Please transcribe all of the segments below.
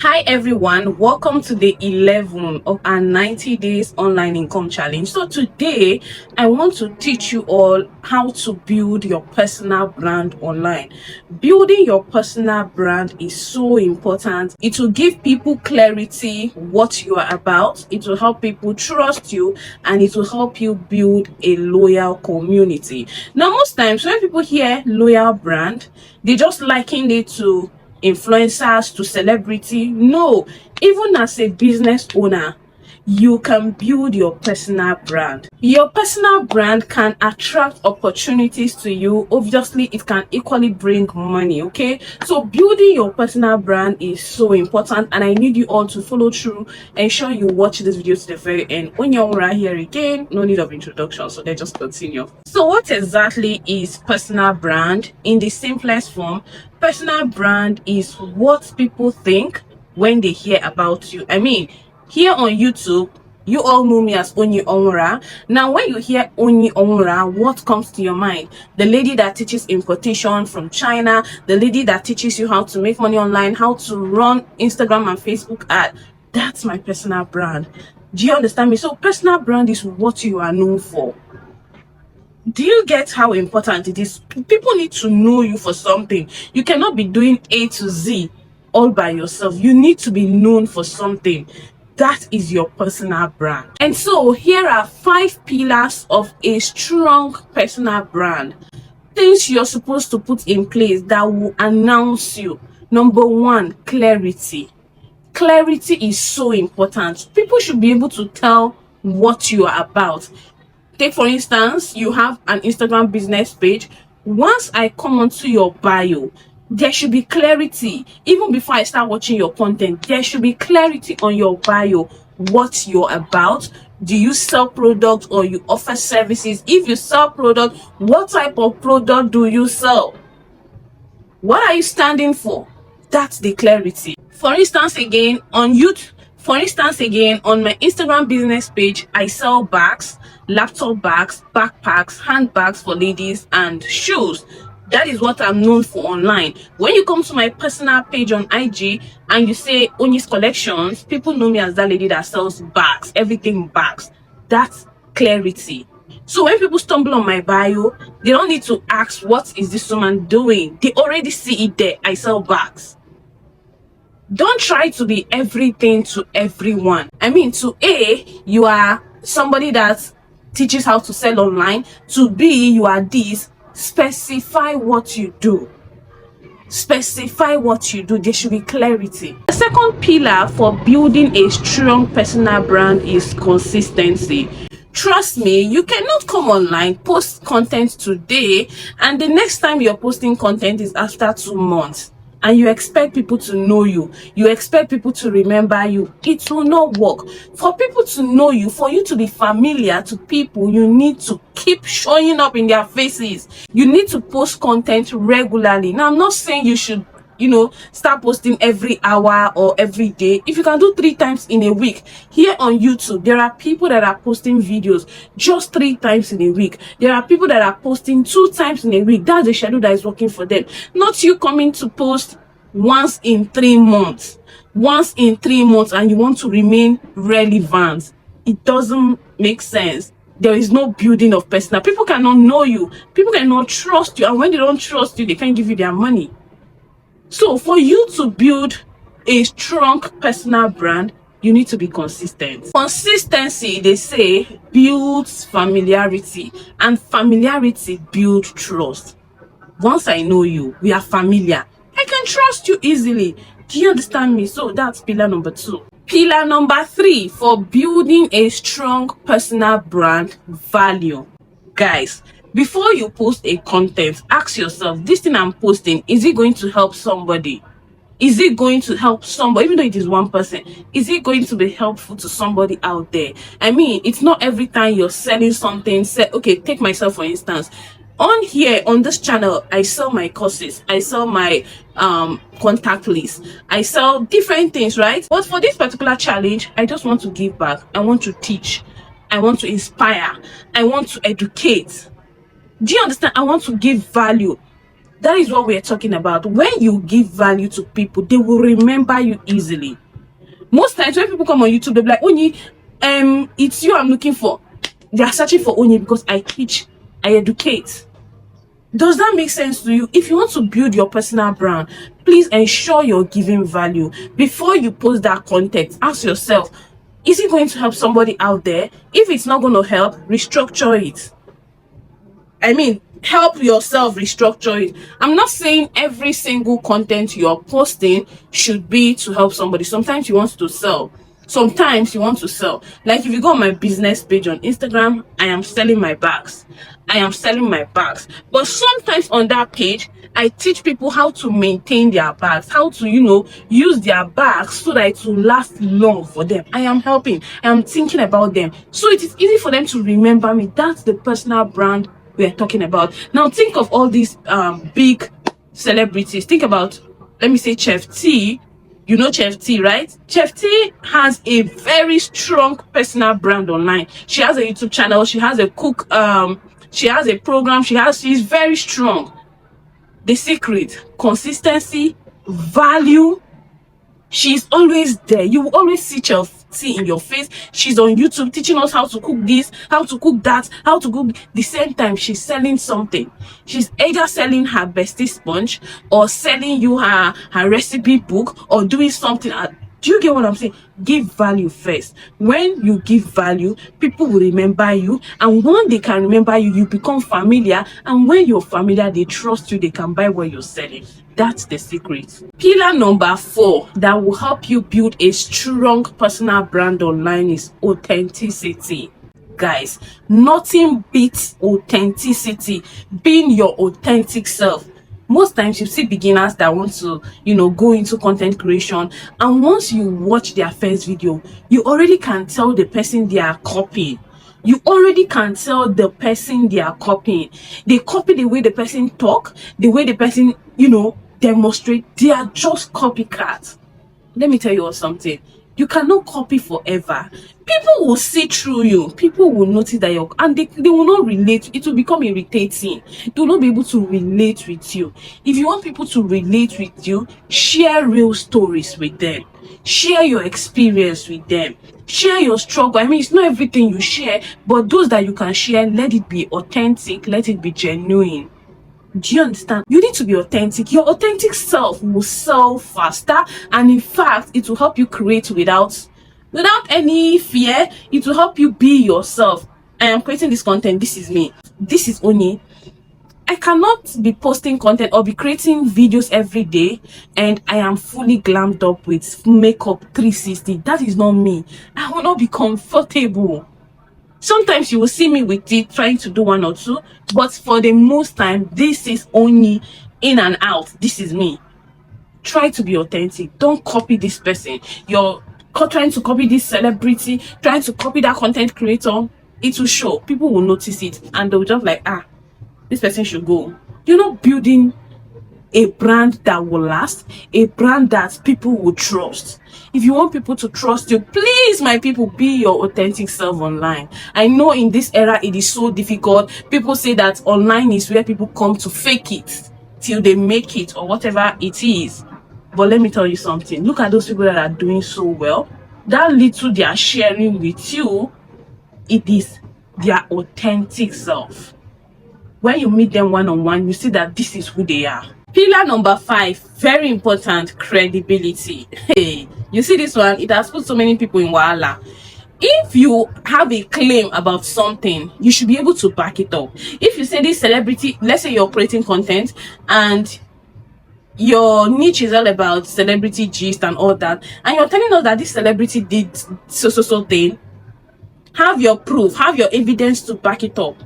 Hi everyone, welcome to day 11 of our 90 days online income challenge. So today I want to teach you all how to build your personal brand online. Building your personal brand is so important. It will give people clarity what you are about. It will help people trust you, and it will help you build a loyal community. Now, most times when people hear loyal brand, they just liken it to influencers, to celebrity. No, even as a business owner, you can build your personal brand. Your personal brand can attract opportunities to you. Obviously, it can equally bring money. Okay, so building your personal brand is so important, and I need you all to follow through. Ensure you watch this video to the very end. When you're right here again, no need of introduction, so let's just continue. So what exactly is personal brand? In the simplest form, personal brand is what people think when they hear about you. I mean, here on YouTube, you all know me as Onyi Onwura. Now, when you hear Onyi Onwura, what comes to your mind? The lady that teaches importation from China, the lady that teaches you how to make money online, how to run Instagram and Facebook ad. That's my personal brand. Do you understand me? So personal brand is what you are known for. Do you get how important it is? People need to know you for something. You cannot be doing A to Z all by yourself. You need to be known for something. That is your personal brand. And so here are 5 pillars of a strong personal brand. Things you're supposed to put in place that will announce you. Number 1, clarity. Clarity is so important. People should be able to tell what you are about. Take for instance, you have an Instagram business page. Once I come onto your bio, there should be clarity. Even before I start watching your content, there should be clarity on your bio, what you're about. Do you sell products or you offer services? If you sell product, what type of product do you sell? What are you standing for? That's the clarity. For instance, again, on YouTube, on my Instagram business page, I sell bags, laptop bags, backpacks, handbags for ladies, and shoes. That is what I'm known for online. When you come to my personal page on IG and you say Onyi's Collections, people know me as that lady that sells bags, everything bags. That's clarity. So when people stumble on my bio, they don't need to ask, what is this woman doing? They already see it there. I sell bags. Don't try to be everything to everyone. I mean, to A, you are somebody that teaches how to sell online. To B, you are this. Specify what you do. Specify what you do. There should be clarity. The second pillar for building a strong personal brand is consistency. Trust me, you cannot come online, post content today, and the next time you're posting content is after 2 months, and you expect people to know you, you expect people to remember you. It will not work. For people to know you, for you to be familiar to people, you need to keep showing up in their faces. You need to post content regularly. Now, I'm not saying you should start posting every hour or every day. If you can do 3 times in a week. Here on YouTube, there are people that are posting videos just 3 times in a week. There are people that are posting 2 times in a week. That's the schedule that is working for them. Not you coming to post once in 3 months. Once in 3 months, and you want to remain relevant. It doesn't make sense. There is no building of personal. People cannot know you. People cannot trust you. And when they don't trust you, they can't give you their money. So for you to build a strong personal brand, you need to be consistent. Consistency, they say, builds familiarity, and familiarity builds trust. Once I know you, we are familiar, I can trust you easily. Do you understand me? So that's pillar number 2. Pillar number 3 for building a strong personal brand: value. Guys, before you post a content, ask yourself, this thing I'm posting, is it going to help somebody? Is it going to help somebody? Even though it is one person, is it going to be helpful to somebody out there? I mean, it's not every time you're selling something. Okay, take myself for instance. On here, on this channel, I sell my courses, I sell my contact list, I sell different things, right? But for this particular challenge, I just want to give back. I want to teach, I want to inspire, I want to educate. Do you understand? I want to give value. That is what we're talking about. When you give value to people, they will remember you easily. Most times when people come on YouTube, they'll be like, Onyi, it's you I'm looking for. They are searching for Onyi because I teach, I educate. Does that make sense to you? If you want to build your personal brand, please ensure you're giving value. Before you post that content, ask yourself, is it going to help somebody out there? If it's not going to help, restructure it. I mean, help yourself restructure it. I'm not saying every single content you're posting should be to help somebody. Sometimes you want to sell. Sometimes you want to sell. Like if you go on my business page on Instagram, I am selling my bags. I am selling my bags. But sometimes on that page, I teach people how to maintain their bags, how to, use their bags so that it will last long for them. I am helping. I am thinking about them. So it is easy for them to remember me. That's the personal brand we're talking about. Now think of all these big celebrities. Think about, let me say, Chef T. You know Chef T, right? Chef T has a very strong personal brand online. She has a YouTube channel. She has a cook. She has a program. She's very strong. The secret: consistency, value. She's always there. You will always see Chef T in your face. She's on YouTube teaching us how to cook this, how to cook that, how to cook. The same time, she's selling something. She's either selling her bestie sponge or selling you her recipe book or doing something. Do you get what I'm saying? Give value first. When you give value, people will remember you. And when they can remember you, you become familiar. And when you're familiar, they trust you. They can buy what you're selling. That's the secret. Pillar number 4 that will help you build a strong personal brand online is authenticity. Guys, nothing beats authenticity. Being your authentic self. Most times you see beginners that want to, go into content creation, and once you watch their first video, you already can tell the person they are copying. You already can tell the person they are copying. They copy the way the person talk, the way the person, demonstrate. They are just copycats. Let me tell you something. You cannot copy forever. People will see through you. People will notice that and they will not relate. It will become irritating. They will not be able to relate with you. If you want people to relate with you, share real stories with them. Share your experience with them. Share your struggle. I mean, it's not everything you share, but those that you can share, let it be authentic. Let it be genuine. Do you understand? You need to be authentic. Your authentic self will sell faster, and in fact, it will help you create without any fear. It will help you be yourself. I am creating this content. This is me. This is Oni. I cannot be posting content or be creating videos every day and I am fully glammed up with makeup 360. That is not me. I will not be comfortable. Sometimes you will see me with it trying to do one or two, but for the most time, this is only in and out. This is me. Try to be authentic. Don't copy this person. You're trying to copy this celebrity, trying to copy that content creator. It will show. People will notice it and they'll just like, this person should go. You're not building a brand that will last, a brand that people will trust. If you want people to trust you, please, my people, be your authentic self online. I know in this era it is so difficult. People say that online is where people come to fake it till they make it or whatever it is. But let me tell you something. Look at those people that are doing so well. That little they are sharing with you, it is their authentic self. When you meet them one-on-one, you see that this is who they are. Pillar number 5, very important: credibility. Hey, you see this one? It has put so many people in wahala. If you have a claim about something, you should be able to back it up. If you say this celebrity, let's say you're creating content and your niche is all about celebrity gist and all that, and you're telling us that this celebrity did so thing, have your proof, have your evidence to back it up.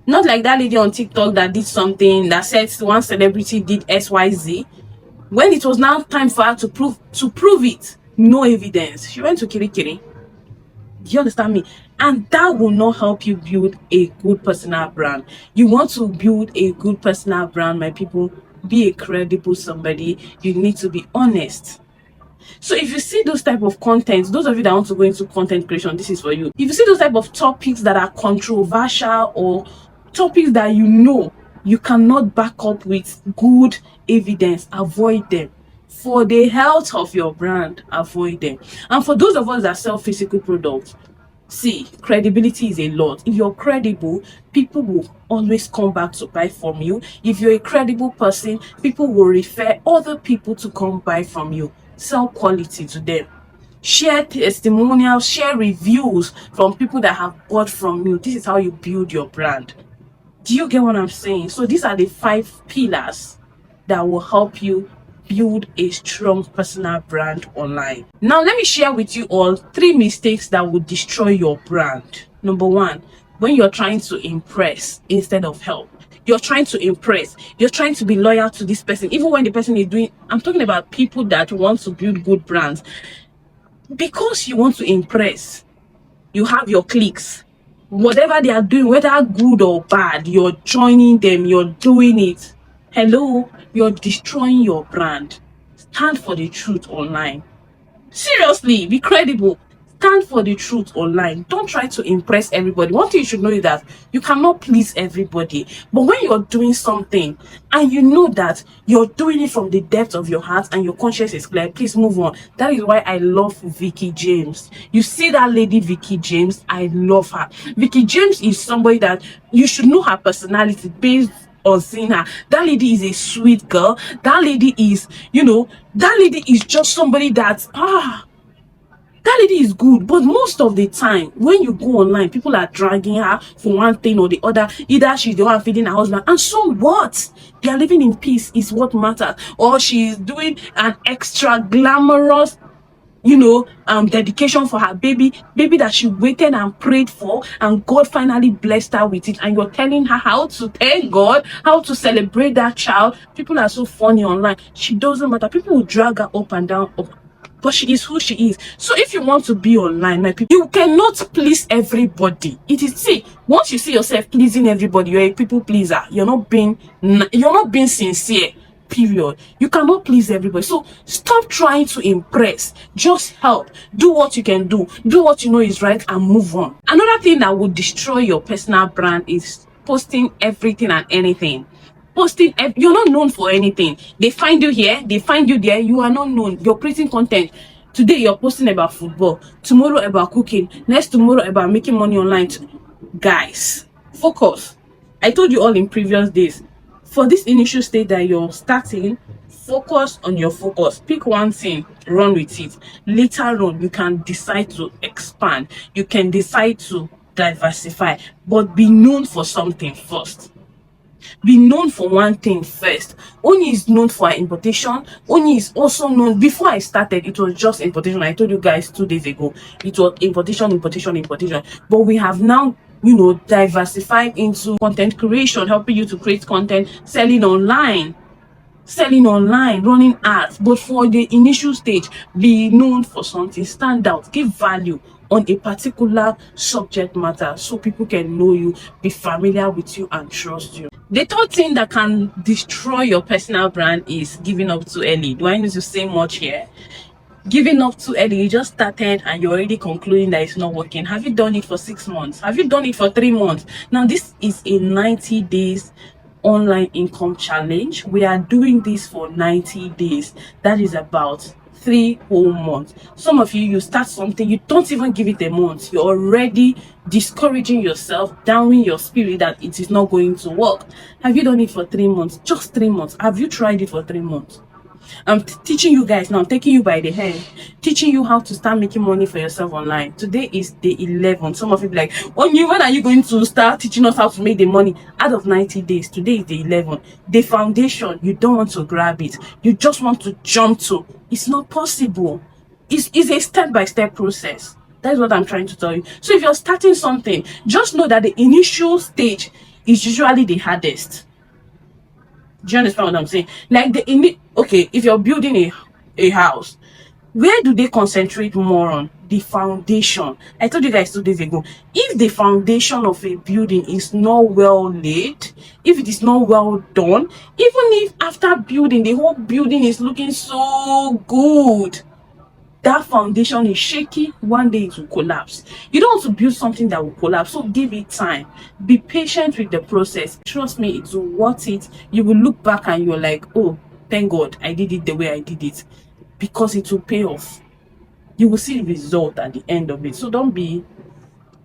Not like that lady on TikTok that did something that said one celebrity did XYZ. When it was now time for her to prove it, no evidence. She went to Kirikiri. Do you understand me? And that will not help you build a good personal brand. You want to build a good personal brand, my people, be a credible somebody. You need to be honest. So if you see those type of content, those of you that want to go into content creation, this is for you. If you see those type of topics that are controversial or topics that you you cannot back up with good evidence, avoid them. For the health of your brand, avoid them. And for those of us that sell physical products, see, credibility is a lot. If you're credible, people will always come back to buy from you. If you're a credible person, people will refer other people to come buy from you. Sell quality to them. Share testimonials, share reviews from people that have bought from you. This is how you build your brand. Do you get what I'm saying? So these are the 5 pillars that will help you build a strong personal brand online. Now, let me share with you all 3 mistakes that will destroy your brand. Number 1, when you're trying to impress instead of help. You're trying to impress. You're trying to be loyal to this person, even when the person is doing, I'm talking about people that want to build good brands. Because you want to impress, you have your cliques. Whatever they are doing, whether good or bad, you're joining them, you're doing it. Hello, you're destroying your brand. Stand for the truth online. Seriously, be credible. Stand for the truth online. Don't try to impress everybody. One thing you should know is that you cannot please everybody. But when you're doing something and you know that you're doing it from the depth of your heart and your conscience is clear, please move on. That is why I love Vicky James. You see that lady, Vicky James? I love her. Vicky James is somebody that you should know her personality based on seeing her. That lady is a sweet girl. That lady is, that lady is just somebody that that lady is good. But most of the time when you go online, people are dragging her for one thing or the other. Either she's the one feeding her husband, and so what? They are living in peace is what matters. Or she's doing an extra glamorous dedication for her baby that she waited and prayed for, and God finally blessed her with it, and you're telling her how to thank God, how to celebrate that child. People are so funny online. She doesn't matter. People will drag her up and down, but she is who she is. So if you want to be online, my people, you cannot please everybody. It is, see, once you see yourself pleasing everybody, you're a people pleaser. You're not being sincere. Period. You cannot please everybody. So stop trying to impress. Just help. Do what you can do. Do what you know is right and move on. Another thing that will destroy your personal brand is posting everything and anything. You're not known for anything. They find you here, they find you there. You are not known. You're creating content. Today you're posting about football, tomorrow about cooking, next tomorrow about making money online. Guys, focus. I told you all in previous days, for this initial stage that you're starting, focus on your focus. Pick one thing, run with it. Later on, you can decide to expand. You can decide to diversify, but be known for something first. Be known for one thing first. Oni is known for importation. Oni is also known, before I started, it was just importation. I told you guys 2 days ago, it was importation. But we have now, diversified into content creation, helping you to create content, selling online, running ads. But for the initial stage, be known for something, stand out, give value on a particular subject matter so people can know you, be familiar with you, and trust you. The third thing that can destroy your personal brand is giving up too early. Do I need to say much here? Giving up too early. You just started and you're already concluding that it's not working. Have you done it for 6 months? Have you done it for 3 months? Now, this is a 90 days online income challenge. We are doing this for 90 days. That is about 3 whole months. Some of you start something, you don't even give it a month. You're already discouraging yourself, downing your spirit that it is not going to work. Have you done it for 3 months? Just 3 months. Have you tried it for 3 months? I'm teaching you guys now. I'm taking you by the hand, teaching you how to start making money for yourself online. Today is day 11. Some of you be like, when are you going to start teaching us how to make the money? Out of 90 days, today is day 11. The foundation, you don't want to grab it. You just want to jump to. It's not possible. It's a step-by-step process. That's what I'm trying to tell you. So if you're starting something, just know that the initial stage is usually the hardest. Do you understand what I'm saying? Like if you're building a house, where do they concentrate more on? The foundation. I told you guys 2 days ago, if the foundation of a building is not well laid, if it is not well done, even if after building the whole building is looking so good, that foundation is shaky, one day it will collapse. You don't want to build something that will collapse, so give it time. Be patient with the process. Trust me, it's worth it. You will look back and you're like, oh, thank God I did it the way I did it, because it will pay off. You will see the result at the end of it. So don't be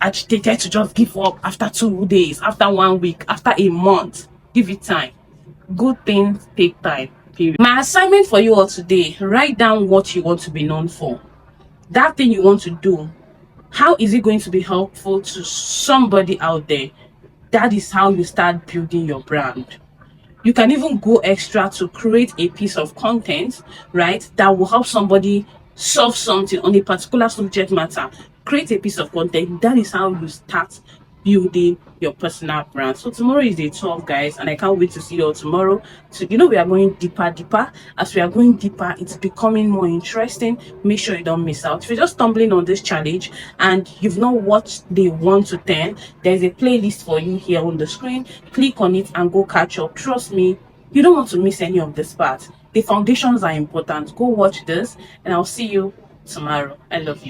agitated to just give up after 2 days, after 1 week, after a month. Give it time. Good things take time. Period. My assignment for you all today: write down what you want to be known for. That thing you want to do, how is it going to be helpful to somebody out there? That is how you start building your brand. You can even go extra to create a piece of content, right, that will help somebody solve something on a particular subject matter. Create a piece of content. That is how you start building your personal brand. So tomorrow is day 12, guys, and I can't wait to see you all tomorrow. So we are going deeper. As we are going deeper, it's becoming more interesting. Make sure you don't miss out. If you're just stumbling on this challenge and you've not watched day 1 to 10, there's a playlist for you here on the screen. Click on it and go catch up. Trust me, you don't want to miss any of this part. The foundations are important. Go watch this, and I'll see you tomorrow. I love you.